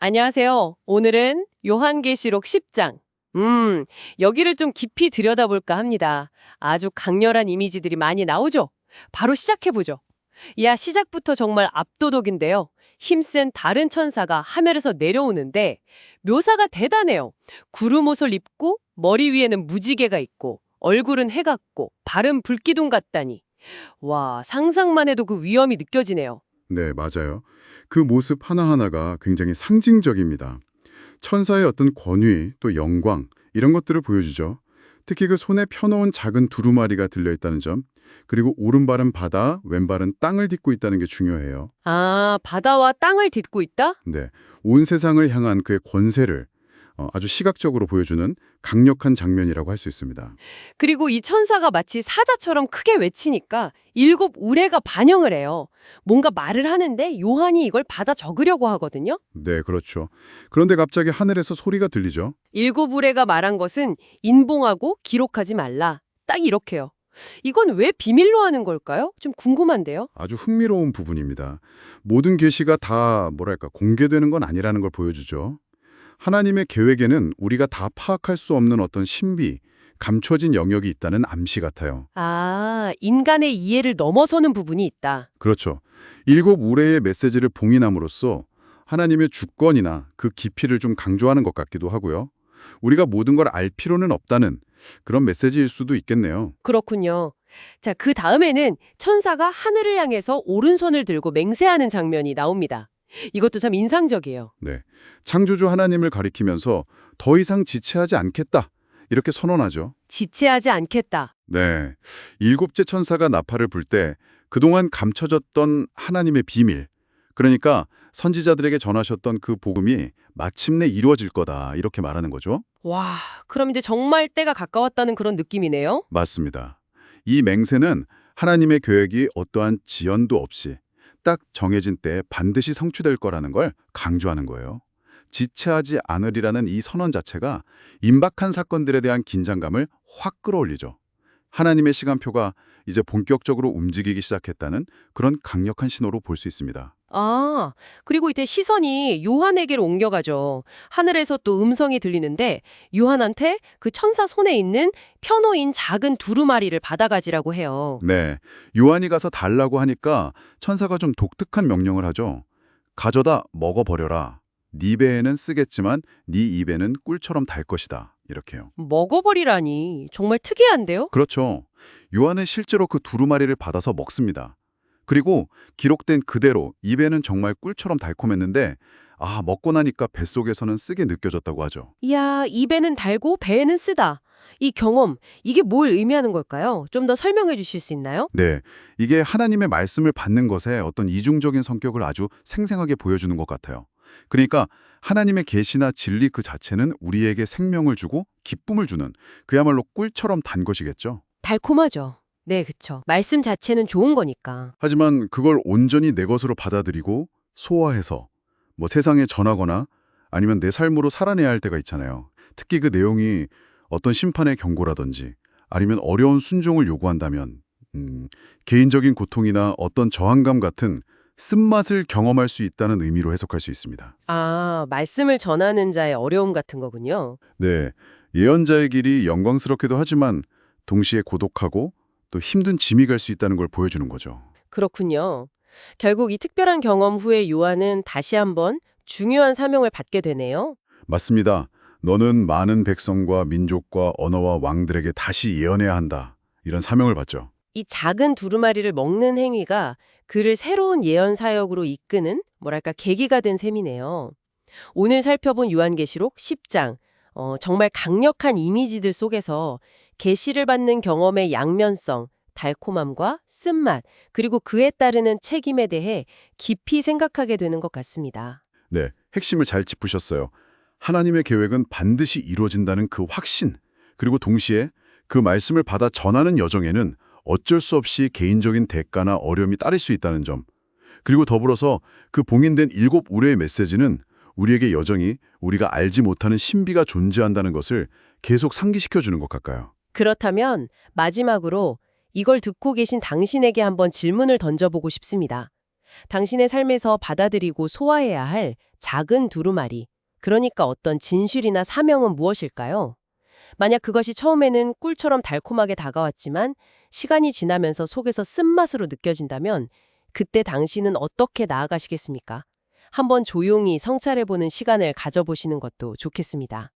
안녕하세요. 오늘은 요한계시록 10장. 여기를 좀 깊이 들여다볼까 합니다. 아주 강렬한 이미지들이 많이 나오죠? 바로 시작해보죠. 시작부터 정말 압도적인데요. 힘센 다른 천사가 하늘에서 내려오는데 묘사가 대단해요. 구름 옷을 입고 머리 위에는 무지개가 있고 얼굴은 해 같고 발은 불기둥 같다니. 와, 상상만 해도 그 위험이 느껴지네요. 네, 맞아요. 그 모습 하나하나가 굉장히 상징적입니다. 천사의 어떤 권위, 또 영광, 이런 것들을 보여주죠. 특히 그 손에 펴놓은 작은 두루마리가 들려있다는 점, 그리고 오른발은 바다, 왼발은 땅을 딛고 있다는 게 중요해요. 아, 바다와 땅을 딛고 있다? 네, 온 세상을 향한 그의 권세를 아주 시각적으로 보여주는 강력한 장면이라고 할 수 있습니다. 그리고 이 천사가 마치 사자처럼 크게 외치니까 일곱 우레가 반영을 해요. 뭔가 말을 하는데 요한이 이걸 받아 적으려고 하거든요. 네, 그렇죠. 그런데 갑자기 하늘에서 소리가 들리죠. 일곱 우레가 말한 것은 인봉하고 기록하지 말라. 딱 이렇게요. 이건 왜 비밀로 하는 걸까요? 좀 궁금한데요. 아주 흥미로운 부분입니다. 모든 계시가 다 공개되는 건 아니라는 걸 보여주죠. 하나님의 계획에는 우리가 다 파악할 수 없는 어떤 신비, 감춰진 영역이 있다는 암시 같아요. 아, 인간의 이해를 넘어서는 부분이 있다. 그렇죠. 일곱 우레의 메시지를 봉인함으로써 하나님의 주권이나 그 깊이를 좀 강조하는 것 같기도 하고요. 우리가 모든 걸 알 필요는 없다는 그런 메시지일 수도 있겠네요. 그렇군요. 자, 그 다음에는 천사가 하늘을 향해서 오른손을 들고 맹세하는 장면이 나옵니다. 이것도 참 인상적이에요. 네. 창조주 하나님을 가리키면서 더 이상 지체하지 않겠다. 이렇게 선언하죠. 지체하지 않겠다. 네. 일곱째 천사가 나팔을 불 때 그동안 감춰졌던 하나님의 비밀, 그러니까 선지자들에게 전하셨던 그 복음이 마침내 이루어질 거다. 이렇게 말하는 거죠. 와, 그럼 이제 정말 때가 가까웠다는 그런 느낌이네요? 맞습니다. 이 맹세는 하나님의 계획이 어떠한 지연도 없이 딱 정해진 때에 반드시 성취될 거라는 걸 강조하는 거예요. 지체하지 않으리라는 이 선언 자체가 임박한 사건들에 대한 긴장감을 확 끌어올리죠. 하나님의 시간표가 이제 본격적으로 움직이기 시작했다는 그런 강력한 신호로 볼 수 있습니다. 아, 그리고 이때 시선이 요한에게로 옮겨가죠. 하늘에서 또 음성이 들리는데 요한한테 그 천사 손에 있는 펴놓인 작은 두루마리를 받아가지라고 해요. 네, 요한이 가서 달라고 하니까 천사가 좀 독특한 명령을 하죠. 가져다 먹어버려라. 네 배에는 쓰겠지만 네 입에는 꿀처럼 달 것이다. 이렇게요. 먹어버리라니 정말 특이한데요? 그렇죠. 요한은 실제로 그 두루마리를 받아서 먹습니다. 그리고 기록된 그대로 입에는 정말 꿀처럼 달콤했는데 먹고 나니까 뱃속에서는 쓰게 느껴졌다고 하죠. 이야, 입에는 달고 배에는 쓰다. 이 경험, 이게 뭘 의미하는 걸까요? 좀 더 설명해 주실 수 있나요? 네, 이게 하나님의 말씀을 받는 것에 어떤 이중적인 성격을 아주 생생하게 보여주는 것 같아요. 그러니까 하나님의 계시나 진리 그 자체는 우리에게 생명을 주고 기쁨을 주는 그야말로 꿀처럼 단 것이겠죠. 달콤하죠. 네, 그쵸. 말씀 자체는 좋은 거니까. 하지만 그걸 온전히 내 것으로 받아들이고 소화해서 세상에 전하거나 아니면 내 삶으로 살아내야 할 때가 있잖아요. 특히 그 내용이 어떤 심판의 경고라든지 아니면 어려운 순종을 요구한다면 개인적인 고통이나 어떤 저항감 같은 쓴맛을 경험할 수 있다는 의미로 해석할 수 있습니다. 아, 말씀을 전하는 자의 어려움 같은 거군요. 네, 예언자의 길이 영광스럽기도 하지만 동시에 고독하고 또 힘든 짐이 갈 수 있다는 걸 보여주는 거죠. 그렇군요. 결국 이 특별한 경험 후에 요한은 다시 한번 중요한 사명을 받게 되네요. 맞습니다. 너는 많은 백성과 민족과 언어와 왕들에게 다시 예언해야 한다. 이런 사명을 받죠. 이 작은 두루마리를 먹는 행위가 그를 새로운 예언 사역으로 이끄는 계기가 된 셈이네요. 오늘 살펴본 요한계시록 10장, 정말 강력한 이미지들 속에서 계시를 받는 경험의 양면성, 달콤함과 쓴맛, 그리고 그에 따르는 책임에 대해 깊이 생각하게 되는 것 같습니다. 네, 핵심을 잘 짚으셨어요. 하나님의 계획은 반드시 이루어진다는 그 확신, 그리고 동시에 그 말씀을 받아 전하는 여정에는 어쩔 수 없이 개인적인 대가나 어려움이 따를 수 있다는 점, 그리고 더불어서 그 봉인된 일곱 우레의 메시지는 우리에게 여정이 우리가 알지 못하는 신비가 존재한다는 것을 계속 상기시켜주는 것 같아요. 그렇다면 마지막으로 이걸 듣고 계신 당신에게 한번 질문을 던져보고 싶습니다. 당신의 삶에서 받아들이고 소화해야 할 작은 두루마리, 그러니까 어떤 진실이나 사명은 무엇일까요? 만약 그것이 처음에는 꿀처럼 달콤하게 다가왔지만 시간이 지나면서 속에서 쓴맛으로 느껴진다면 그때 당신은 어떻게 나아가시겠습니까? 한번 조용히 성찰해보는 시간을 가져보시는 것도 좋겠습니다.